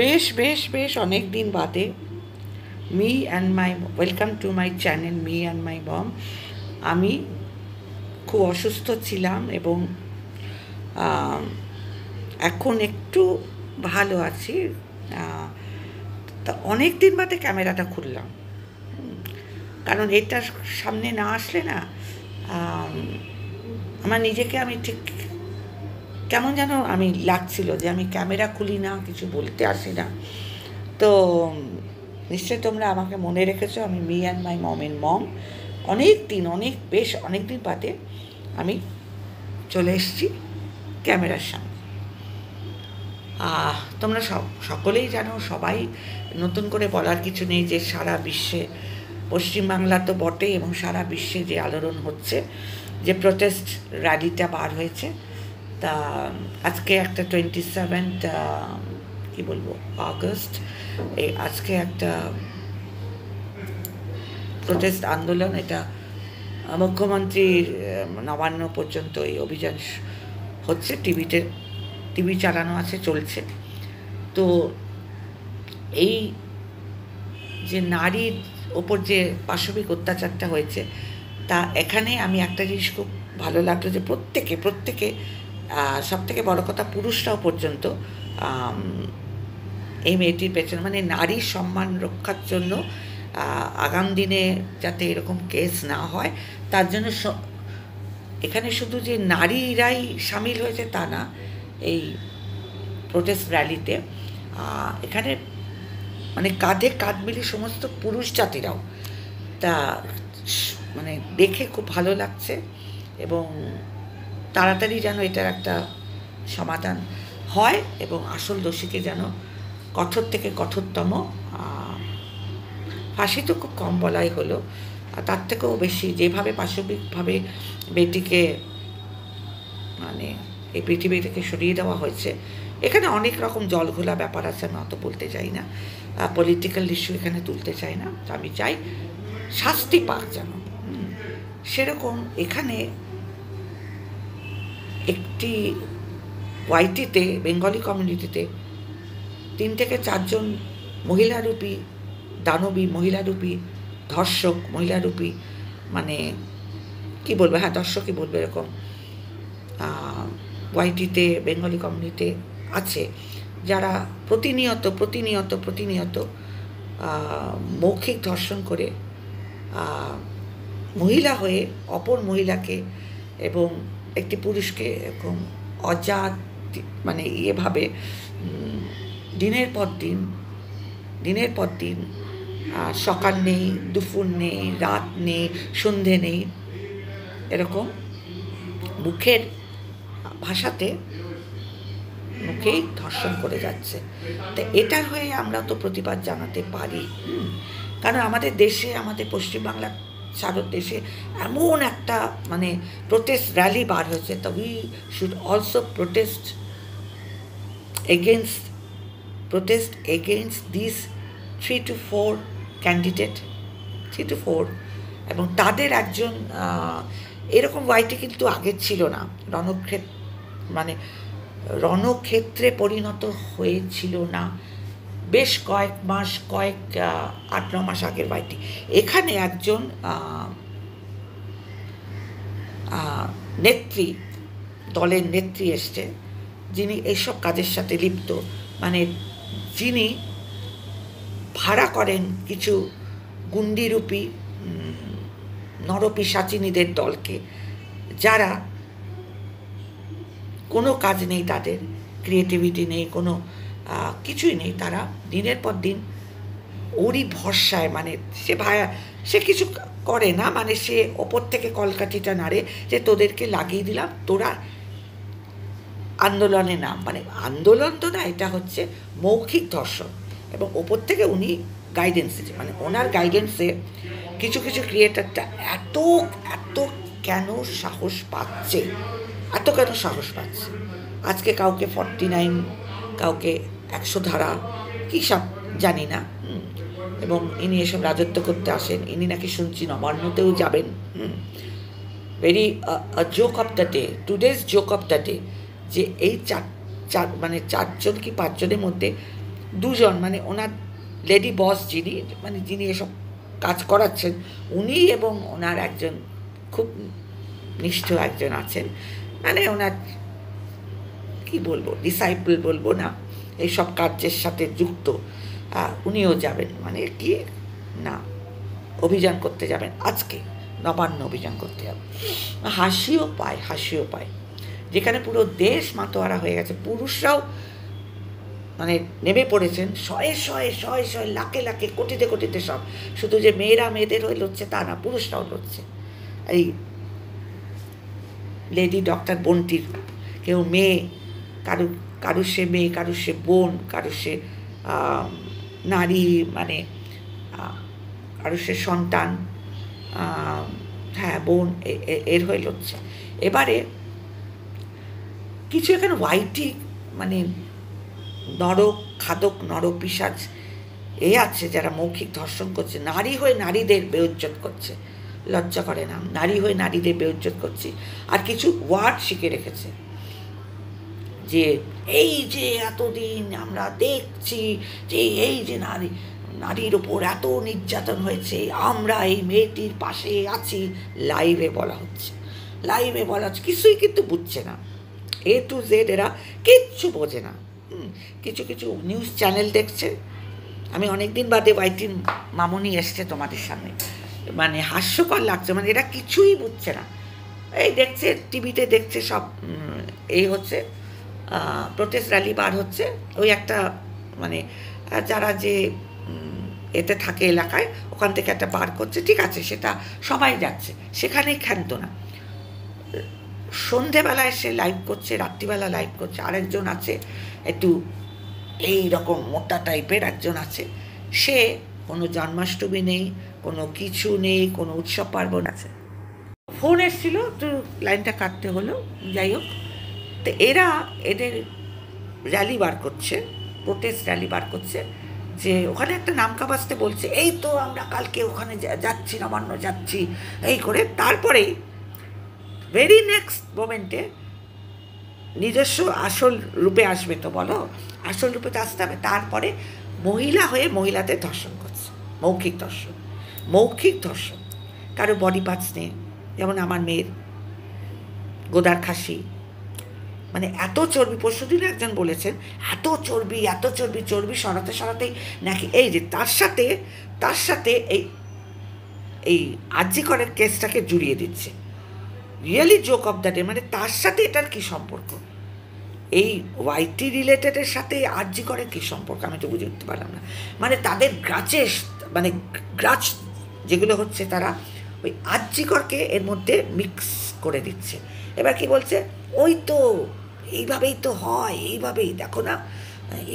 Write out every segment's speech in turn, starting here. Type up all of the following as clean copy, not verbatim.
বেশ বেশ বেশ অনেক দিন বাদে me and my welcome to my channel me and my mom. আমি খুব অসুস্থ ছিলাম এবং আম, এখন একটু ভালো আছি। আহ, তা অনেক দিন বাদে ক্যামেরাটা খুললাম, কারণ এটা সামনে না আসলে না আম, আমার নিজেকে আমি ঠিক কেমন যেন আমি লাগছিল যে আমি ক্যামেরা খুলি না, কিছু বলতে আসি না। তো নিশ্চয়ই তোমরা আমাকে মনে রেখেছো, আমি মি অ্যান্ড মাই মমের মম। অনেক দিন বাদে আমি চলে এসেছি ক্যামেরার সামনে। তোমরা সকলেই জানো, সবাই নতুন করে বলার কিছু নেই যে সারা বিশ্বে, পশ্চিমবাংলা তো বটে এবং সারা বিশ্বে যে আলোড়ন হচ্ছে, যে প্রোটেস্ট র্যালিটা বার হয়েছে, তা আজকে একটা 27 কী বলবো আগস্ট, এই আজকে একটা প্রোটেস্ট আন্দোলন। এটা মুখ্যমন্ত্রীর নবান্ন পর্যন্ত এই অভিযান হচ্ছে, টিভি চালানো আছে, চলছে। তো এই যে নারীর ওপর যে পাশবিক অত্যাচারটা হয়েছে, তা এখানে আমি একটা জিনিস খুব ভালো লাগলো যে প্রত্যেকে সব থেকে বড় কথা পুরুষরাও পর্যন্ত এই মেয়েটির পেছনে, মানে নারীর সম্মান রক্ষার জন্য, আগাম দিনে যাতে এরকম কেস না হয় তার জন্য এখানে শুধু যে নারীরাই সামিল হয়েছে তা না, এই প্রোটেস্ট র্যালিতে এখানে মানে কাঁধে কাঁধ মিলিয়ে সমস্ত পুরুষ জাতিরাও, তা মানে দেখে খুব ভালো লাগছে। এবং তাড়াতাড়ি যেন এটার একটা সমাধান হয় এবং আসল দোষীকে যেন কঠোর থেকে কঠোরতম ফাঁসি তো খুব কম বলাই হলো, আর তার থেকেও বেশি যেভাবে পাশবিকভাবে বেটিকে মানে এই পৃথিবী থেকে সরিয়ে দেওয়া হয়েছে। এখানে অনেক রকম জলঘোলা ব্যাপার আছে, আমি অত বলতে চাই না, পলিটিক্যাল ইস্যু এখানে তুলতে চাই না। আমি চাই শাস্তি পাক যেন। সেরকম এখানে একটি ওয়াইটিতে, বেঙ্গলি কমিউনিটিতে 3 থেকে 4 জন মহিলারূপী দানবী, মহিলারূপী ধর্ষক, মহিলারূপী মানে কী বলবো, হ্যাঁ দর্শকই বলবো, এরকম ওয়াইটিতে বেঙ্গলি কমিউনিটিতে আছে, যারা প্রতিনিয়ত মৌখিক ধর্ষণ করে মহিলা হয়ে অপর মহিলাকে এবং একটি পুরুষকে এরকম অজাত মানে এভাবে দিনের পর দিন সকাল নেই, দুপুর নেই, রাত নেই, সন্ধে নেই, এরকম মুখের ভাষাতে মুখেই ধর্ষণ করে যাচ্ছে। তা এটা হয়ে আমরা তো প্রতিবাদ জানাতে পারি, কারণ আমাদের দেশে, আমাদের পশ্চিমবাংলা সারা দেশে এমন একটা মানে প্রোটেস্ট র্যালি বার হয়েছে, তা we should also protest against these 3 to 4 candidate, 3 to 4, এবং তাদের একজন এরকম ওয়াইটি কিন্তু আগের ছিল না, মানে রণক্ষেত্রে পরিণত হয়েছিল না বেশ কয়েক 8-9 মাস আগের ওয়াইটি। এখানে একজন নেত্রী, দলের নেত্রী এসছে, যিনি এইসব কাজের সাথে লিপ্ত, মানে যিনি ভাড়া করেন কিছু গুন্ডিরূপী নরপিশাচিনীদের দলকে, যারা কোনো কাজ নেই, তাদের ক্রিয়েটিভিটি নেই, কোনো কিছুই নেই, তারা দিনের পর দিন ওরই ভরসায়, মানে সে কিছু করে না, মানে সে ওপর থেকে কলকাঠিটা নাড়ে যে তোদেরকে লাগিয়ে দিলাম, তোরা আন্দোলনে নাম, মানে আন্দোলন তো না, এটা হচ্ছে মৌখিক ধর্ষণ। এবং ওপর থেকে উনি গাইডেন্স দিচ্ছে, মানে ওনার গাইডেন্সে কিছু ক্রিয়েটারটা এত কেন সাহস পাচ্ছে, আজকে কাউকে 49, কাউকে 100 ধারা কী সব জানি না, এবং ইনি এসব রাজত্ব করতে আসেন। ইনি নাকি শুনছি নবান্নতেও যাবেন। Very joke of the day, today's joke of the day, যে এই চার মানে 4জন কি 5 জনের মধ্যে দুজন মানে ওনার লেডি বস যিনি, মানে যিনি এসব কাজ করাচ্ছেন, উনি এবং ওনার একজন খুব নিষ্ঠ একজন আছেন, মানে ওনার কি বলবো, ডিসাইপল বলবো না, এইসব কার্যের সাথে যুক্ত, উনিও যাবেন, মানে কি না অভিযান করতে যাবেন, আজকে নবান্ন অভিযান করতে যাবেন। হাসিও পায় যেখানে পুরো দেশ মাতোয়ারা হয়ে গেছে, পুরুষরাও মানে নেমে পড়েছেন শয়ে শয়ে লাখে লাখে কোটিতে সব, শুধু যে মেয়েরা মেয়েদের হয়ে লড়ছে তা না, পুরুষরাও লড়ছে। এই লেডি ডক্টর বোনটির, কেউ মেয়ে, কারুর সে মেয়ে, কারুর সে বোন, কারুর সে নারী, মানে কারুর সে সন্তান, হ্যাঁ বোন, এর হয়ে লড়ছে। এবারে কিছু এখানে ওয়াইটি মানে নরপিশাচ আছে যারা মৌখিক ধর্ষণ করছে, নারী হয়ে নারীদের বেউজ্জত করছে, লজ্জা করে না, নারী হয়ে নারীদের বেউজ্জত করছে। আর কিছু ওয়ার্ড শিখে রেখেছে যে এই যে এতদিন আমরা দেখছি যে এই যে নারীর ওপর এত নির্যাতন হয়েছে, আমরা এই মেয়েটির পাশে আছি, লাইভে বলা হচ্ছে, কিছুই কিন্তু বুঝছে না, A to Z এরা কিচ্ছু বোঝে না। কিছু নিউজ চ্যানেল দেখছে, আমি অনেকদিন বাদে ওয়াইটির মামনি এসছে তোমাদের সামনে, মানে হাস্যকর লাগছে, মানে এরা কিছুই বুঝছে না, এই দেখছে টিভিতে দেখছে সব, এই হচ্ছে প্রোটেস্ট র্যালি বার হচ্ছে, ওই একটা মানে যারা যে এতে থাকে এলাকায়, ওখান থেকে একটা বার করছে, ঠিক আছে সেটা সবাই যাচ্ছে, সেখানেই ক্ষান্ত না, সন্ধেবেলায় সে লাইভ করছে, রাত্রিবেলা লাইভ করছে, আরেকজন আছে একটু এই রকম মোটা টাইপের একজন আছে, সে কোনো জন্মাষ্টমী নেই, কোনো কিছু নেই, কোনো উৎসব পার্বণ আছে। ফোন এসেছিল, তো লাইনটা কাটতে হলো, যাই হোক। তো এদের র্যালি বার করছে, প্রোটেস্ট র্যালি বার করছে, যে ওখানে একটা নামকা বাজতে বলছে, এই তো আমরা কালকে ওখানে যাচ্ছি, নবান্ন যাচ্ছি, এই করে। তারপরেই ভেরি নেক্সট মোমেন্টে নিজস্ব আসল রূপে আসবে, তো বলো আসল রূপে তো আসতে হবে, তারপরে মহিলা হয়ে মহিলাদের ধর্ষণ করছে, মৌখিক ধর্ষণ, কারো বডি পার্টস নেই, যেমন আমার মেয়ের গোদার খাসি, মানে এত চর্বি, পরশুদিন একজন বলেছেন এত চর্বি সরাতেই নাকি এই যে তার সাথে এই আরজি করের কেসটাকে জুড়িয়ে দিচ্ছে, really joke of the day, মানে তার সাথে এটার কী সম্পর্ক, এই ওয়াইটি রিলেটেডের সাথে আরজি করের কী সম্পর্ক, আমি তো বুঝে উঠতে পারলাম না। মানে তাদের গ্রাচ যেগুলো হচ্ছে, তারা ওই আরজি করকে এর মধ্যে মিক্স করে দিচ্ছে। এবার কি বলছে, ওই তো এইভাবেই তো হয়, এইভাবেই দেখো না,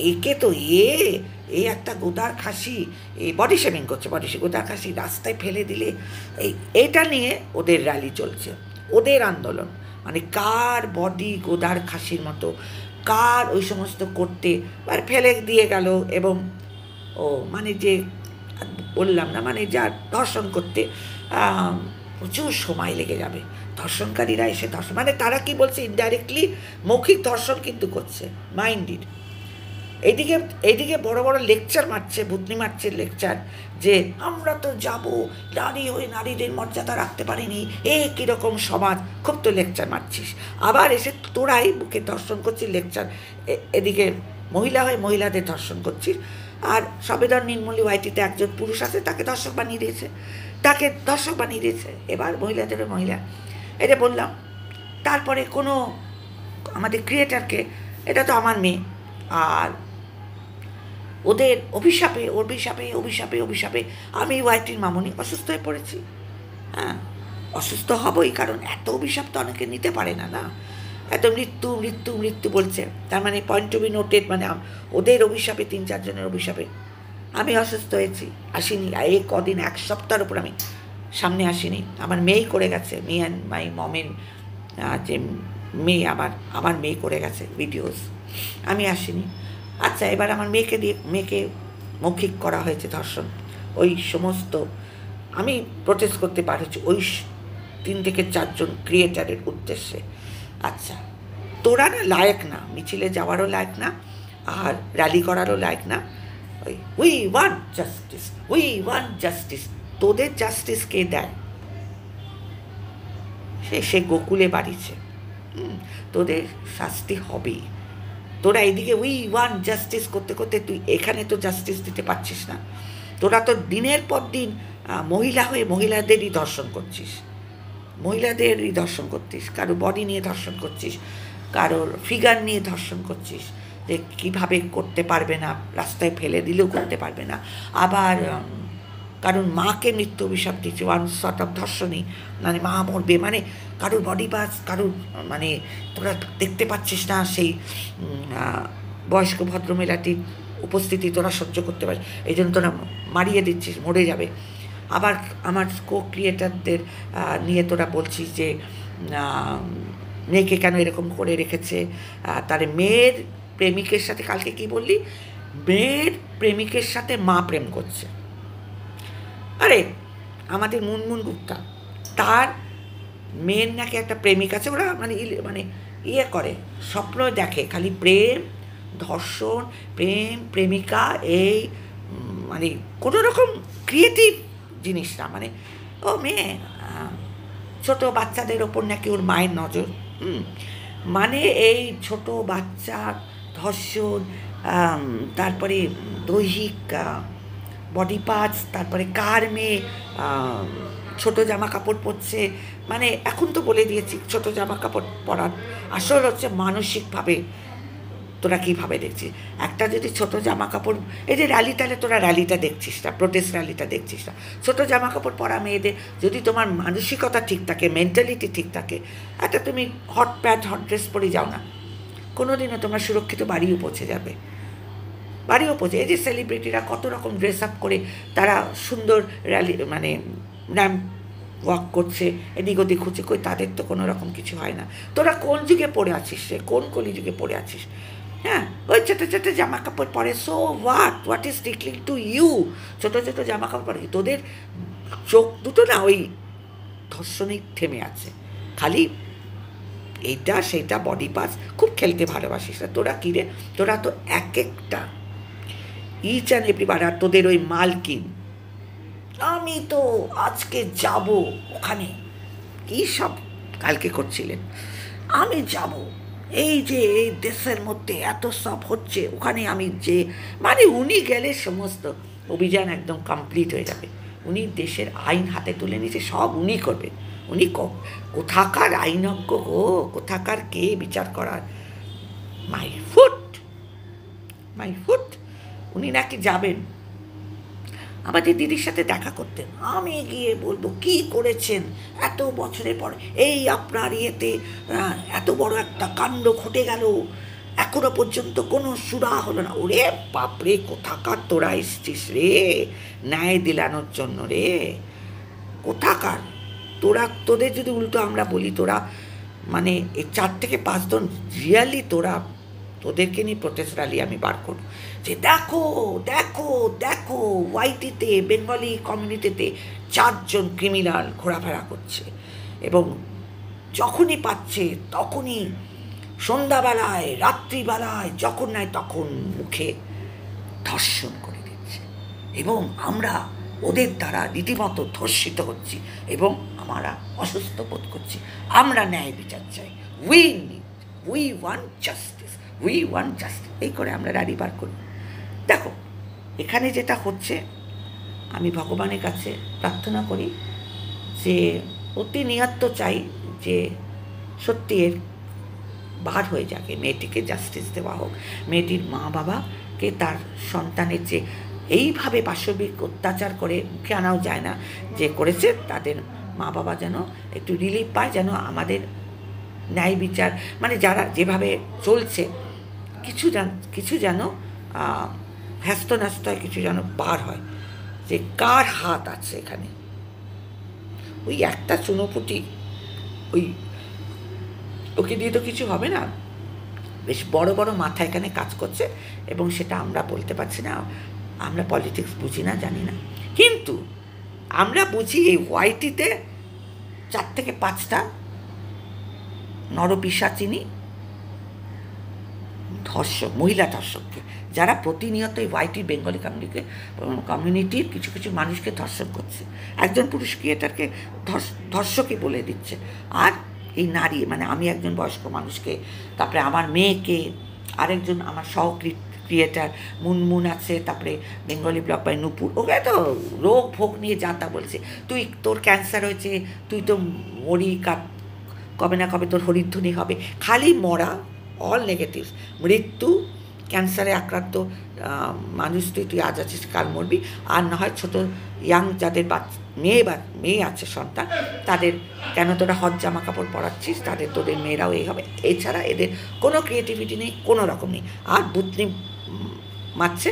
একে তো এ একটা গোদার খাসি, এই বডি শেমিং করছে, গোদার খাসি রাস্তায় ফেলে দিলে, এইটা নিয়ে ওদের র্যালি চলছে, ওদের আন্দোলন, মানে কার বডি গোদার খাসির মতো, কার ওই সমস্ত করতে আর ফেলে দিয়ে গেল, এবং মানে যে বললাম না, মানে যা ধর্ষণ করতে প্রচুর সময় লেগে যাবে, ধর্ষণকারীরা এসে ধর্ষণ, মানে তারা কি বলছে, ইনডাইরেক্টলি মৌখিক ধর্ষণ কিন্তু করছে, মাইন্ডেড। এইদিকে বড় লেকচার মারছে, বুদ্ধি মারছে লেকচার, যে আমরা তো যাব, নারী হয়ে নারীদের মর্যাদা রাখতে পারিনি, কীরকম সমাজ, খুব তো লেকচার মারছিস, আবার এসে তোরাই বুকে ধর্ষণ করছিস, লেকচার, এদিকে মহিলা হয়ে মহিলাদের ধর্ষণ করছিস। আর সবেদন নির্মলী ওয়াইটিতে একজন পুরুষ আছে, তাকে দর্শক বানিয়ে দিয়েছে, এবার মহিলাদের মহিলা, এটা বললাম। তারপরে কোনো আমাদের ক্রিয়েটারকে, এটা তো আমার মেয়ে, আর ওদের অভিশাপে আমি ওয়াইটির মামনি অসুস্থ হয়ে পড়েছি। হ্যাঁ, অসুস্থ হবই, কারণ এত অভিশাপ তো অনেকে নিতে পারে না, এত মৃত্যু বলছে, তার মানে পয়েন্ট টু বি নোটেড, মানে ওদের অভিশাপে, 3-4 জনের অভিশাপে আমি অসুস্থ হয়েছি, আসিনি এই কদিন, 1 সপ্তাহের উপর আমি সামনে আসিনি, আমার মেয়েই করে গেছে, মি অ্যান্ড মাই মমের যে মেয়ে, আমার মেয়ে করে গেছে ভিডিওস, আমি আসিনি। আচ্ছা, এবার আমার মেয়েকে মৌখিক করা হয়েছে ধর্ষণ, ওই সমস্ত আমি প্রোটেস্ট করতে পারছি ওই 3 থেকে 4 জন ক্রিয়েটারের উদ্দেশ্যে। আচ্ছা, তোরা না লায়ক না, মিছিলে যাওয়ারও লায়ক না, আর র্যালি করারও লাইক না। ওই we want justice, we want justice. তোদের জাস্টিস কে দেয়? সে গোকুলে বাড়িছে। তোদের শাস্তি হবেই। তোরা এদিকে উই ওয়ান্ট জাস্টিস করতে করতে তুই এখানে তো জাস্টিস দিতে পারছিস না। তোরা তো দিনের পর দিন মহিলা হয়ে মহিলাদেরই ধর্ষণ করছিস, মহিলাদেরই ধর্ষণ করছিস, কারোর বডি নিয়ে ধর্ষণ করছিস, কারোর ফিগার নিয়ে ধর্ষণ করছিস, যে কীভাবে করতে পারবে না, রাস্তায় ফেলে দিলেও করতে পারবে না। আবার কারণ মাকে মৃত্যু অভিশাপ দিচ্ছে, ওয়ান সর্ট অফ ধর্ষণই, মানে মা মরবে, মানে কারোর বডি পার্টস, কারোর মানে তোরা দেখতে পাচ্ছিস না সেই বয়স্ক ভদ্রমহিলাটির উপস্থিতি তোরা সহ্য করতে পারিস, এই জন্য তোরা মারিয়ে দিচ্ছিস, মরে যাবে। আবার আমার কো ক্রিয়েটারদের নিয়ে তোরা বলছিস যে মেয়েকে কেন এরকম করে রেখেছে, তার মেয়ের প্রেমিকের সাথে, কালকে কি বললি, মেয়ের প্রেমিকের সাথে মা প্রেম করছে। আরে আমাদের মুনমুন গুপ্তা, তার মেয়ের নাকি একটা প্রেমিক আছে, ওরা মানে মানে ইয়ে করে, স্বপ্ন দেখে খালি প্রেম, ধর্ষণ, প্রেম, প্রেমিকা, এই মানে কোনো রকম ক্রিয়েটিভ জিনিস না। মানে ও মেয়ে, ছোট বাচ্চাদের ওপর নাকি ওর মায়ের নজর। মানে এই ছোট বাচ্চা ধর্ষণ, তারপরে দৈহিক বডি পার্টস, তারপরে কার মেয়ে ছোটো জামা কাপড় পরছে, মানে এখন তো বলে দিয়েছি ছোটো জামা কাপড় পরার আসল হচ্ছে মানসিকভাবে তোরা কীভাবে দেখছিস। একটা যদি ছোটো জামা কাপড়, এই যে র্যালি, তাহলে তোরা র্যালিটা দেখছিস না, প্রোটেস্ট র্যালিটা দেখছিস না। ছোটো জামা কাপড় পরা মেয়েদের যদি তোমার মানসিকতা ঠিক থাকে, মেন্টালিটি ঠিক থাকে, একটা তুমি হট প্যান্ট হট ড্রেস পরে যাও না, কোনো দিনও তোমরা সুরক্ষিত বাড়িও পৌঁছে যাবে, বাড়িও পৌঁছে। এই যে সেলিব্রিটিরা কত রকম ড্রেস আপ করে তারা সুন্দর র্যালি মানে র্যাম্প ওয়াক করছে, এদিক ওদিক খুঁজে, কই তাদের তো কোনো রকম কিছু হয় না। তোরা কোন যুগে পড়ে আছিস রে, কোন কলি যুগে পড়ে আছিস? হ্যাঁ, ওই ছোটো ছোটো জামা কাপড় পরে, so what is tickling to you? ছোটো ছোটো জামা কাপড় পরে তোদের চোখ দুটো না ওই ধর্ষণেই থেমে আছে, খালি এইটা সেইটা বডি পার্টস খুব খেলতে ভালোবাসিস না। তোরা কী রে, তোরা তো এক একটা ইচ অ্যান্ড এভরিবার, আর তোদের ওই মালকিন, আমি তো আজকে যাব ওখানে, কী সব কালকে করছিলেন, আমি যাব, এই যে এই দেশের মধ্যে এত সব হচ্ছে, ওখানে আমি যে, মানে উনি গেলে সমস্ত অভিযান একদম কমপ্লিট হয়ে যাবে। উনি দেশের আইন হাতে তুলে নিয়েছে, সব উনি করবেন। উনি কোথাকার আইনজ্ঞ গো, কোথাকার কে বিচার করার, মাই ফুট। উনি নাকি যাবেন আমাদের দিদির সাথে দেখা করতেন, আমি গিয়ে বলবো কি করেছেন এত বছরের পর, এই আপনার ইয়েতে এত বড় একটা কাণ্ড ঘটে গেল, এখনো পর্যন্ত কোনো সুরা হলো না। ওরে বাপরে, কোথাকার তোরা এসছিস রে ন্যায় দিলানোর জন্য রে, কোথাকার তোরা? তোদের যদি উল্টো আমরা বলি, তোরা মানে এই 4 থেকে 5 জন রিয়ালি তোদেরকে নিয়ে প্রোটেস্ট র্যালি আমি বার করব, যে দেখো দেখো দেখো ওয়াইটিতে, বেঙ্গলি কমিউনিটিতে 4 জন ক্রিমিনাল ঘোরাফেরা করছে, এবং যখনই পাচ্ছে তখনই সন্ধ্যাবেলায়, রাত্রিবেলায়, যখন নাই তখন মুখে ধর্ষণ করে দিচ্ছে, এবং আমরা ওদের দ্বারা রীতিমতো ধর্ষিত হচ্ছি, এবং আমরা অসুস্থ বোধ করছি। আমরা ন্যায় বিচার চাই, উই ওয়ান্ট জাস্টিস, এই করে আমরা র্যালি বার করি। দেখো এখানে যেটা হচ্ছে, আমি ভগবানের কাছে প্রার্থনা করি যে প্রতিনিয়ত চাই যে সত্যি এর বার হয়ে যাকে, মেয়েটিকে জাস্টিস দেওয়া হোক, মেয়েটির মা বাবাকে তার সন্তানের যে এইভাবে পাশবিক অত্যাচার করে মুখে আনাও যায় না যে করেছে, তাদের মা বাবা যেন একটু রিলিফ পায়, যেন আমাদের ন্যায় বিচার মানে যারা যেভাবে চলছে কিছু যেন হ্যাস্ত হয়, কিছু যেন বার হয়, যে কার হাত আছে এখানে। ওই একটা চুনোপুটি, ওকে দিয়ে তো কিছু হবে না, বেশ বড় বড় মাথা এখানে কাজ করছে, এবং সেটা আমরা বলতে পারছি না, আমরা পলিটিক্স বুঝি না, জানি না, কিন্তু আমরা বুঝি এই ওয়াইটিতে 4 থেকে 5টা নরপিশাচিনী ধর্ষক, মহিলা ধর্ষককে, যারা প্রতিনিয়ত এই ওয়াইটি বেঙ্গলি কমিউনিটির কিছু কিছু মানুষকে ধর্ষণ করছে। একজন পুরুষ ক্রিয়েটারকে ধর্ষকই বলে দিচ্ছে। আর এই নারী, মানে আমি একজন বয়স্ক মানুষকে, তারপরে আমার মেয়েকে, আরেকজন আমার ক্রিয়েটার মুনমুন আছে, তারপরে বেঙ্গলি ব্লগ বাই নূপুর, ওকে তো রোগ ভোগ নিয়ে যা তা বলছে। তোর ক্যান্সার হয়েছে, তুই তো মরি, কবে না কবে তোর হরিধ্বনি হবে, খালি মরা, অল নেগেটিভস, মৃত্যু, ক্যান্সারে আক্রান্ত মানুষ, তুই আজ আছিস কাল মরবি, আর না হয় ছোটো ইয়াং যাদের মেয়ে আছে সন্তান, তাদের কেন তোরা হজ জামা কাপড় পরাচ্ছিস, তোদের মেয়েরাও এই হবে। এছাড়া এদের কোনো ক্রিয়েটিভিটি নেই, কোনো রকম নেই। আর বুতনি মারছে,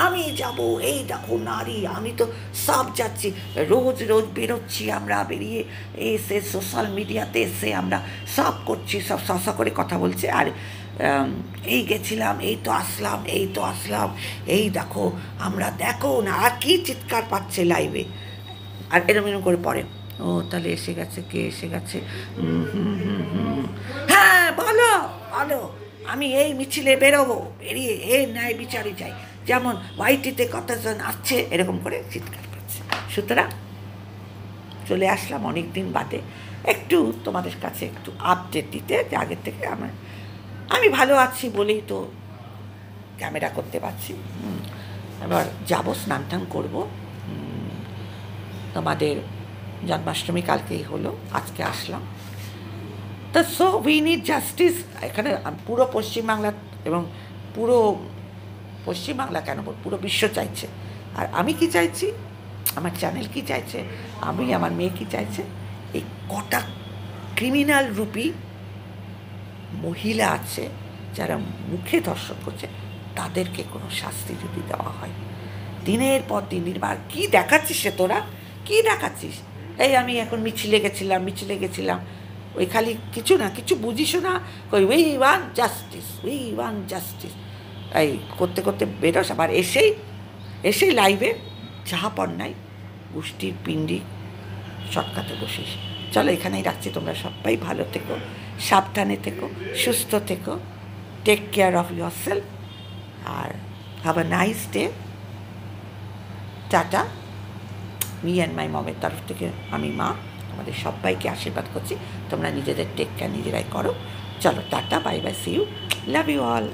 আমি যাব, এই দেখো নারী, আমি তো সব যাচ্ছি, রোজ রোজ বেরোচ্ছি আমরা, বেরিয়ে এসে সোশ্যাল মিডিয়াতে এসে আমরা সব করছি, সব সসা করে কথা বলছে। আর এই গেছিলাম, এই তো আসলাম, এই দেখো আমরা, দেখো না, আর কি চিৎকার পাচ্ছে লাইভে, আর এরম করে পড়ে। ও তাহলে এসে গেছে, কে এসে গেছে? হ্যাঁ বলো, আমি এই মিছিলে বেরোবো, বেরিয়ে এই ন্যায় বিচারই চাই, যেমন ওয়াইটিতে কতজন আসছে, এরকম করে চিৎকার করছে। সুতরাং চলে আসলাম অনেক দিন বাদে একটু তোমাদের কাছে একটু আপডেট দিতে, যে আগের থেকে আমি ভালো আছি বলেই তো ক্যামেরা করতে পারছি। এবার যাবো, স্নান টান করবো। তোমাদের জন্মাষ্টমী কালকেই হলো, আজকে আসলাম। তো সো উই নিড জাস্টিস। এখানে পুরো পশ্চিমবাংলা, এবং পুরো পশ্চিমবাংলা কেন, পুরো বিশ্ব চাইছে। আর আমি কি চাইছি, আমার চ্যানেল কি চাইছে, আমার মেয়ে কি চাইছে, এই কটা ক্রিমিনাল রূপী মহিলা আছে যারা মুখে ধর্ষণ করছে, তাদেরকে কোনো শাস্তি যদি দেওয়া হয়। দিনের পর দিন আর কী দেখাচ্ছিস সে, তোরা কী দেখাচ্ছিস? এই আমি এখন মিছিলে গেছিলাম, ওই খালি কিছু না কিছু বুঝিসও না, ওই উই ওয়ান্ট জাস্টিস এই করতে করতে বেরোস, আবার এসেই লাইভে যাহা পড়নাই গোষ্ঠীর পিণ্ডি শটকাতে বসিস। চলো এখানেই রাখছি, তোমরা সবাই ভালো থেকো, সাবধানে থেকো, সুস্থ থেকো, take care of yourself, আর have a nice day. Tata. Me and my মমের তরফ থেকে আমি মা তোমাদের সবাইকে আশীর্বাদ করছি, তোমরা নিজেদের টেক কেয়ার নিজেরাই করো। চলো tata, bye bye, see you, love you all.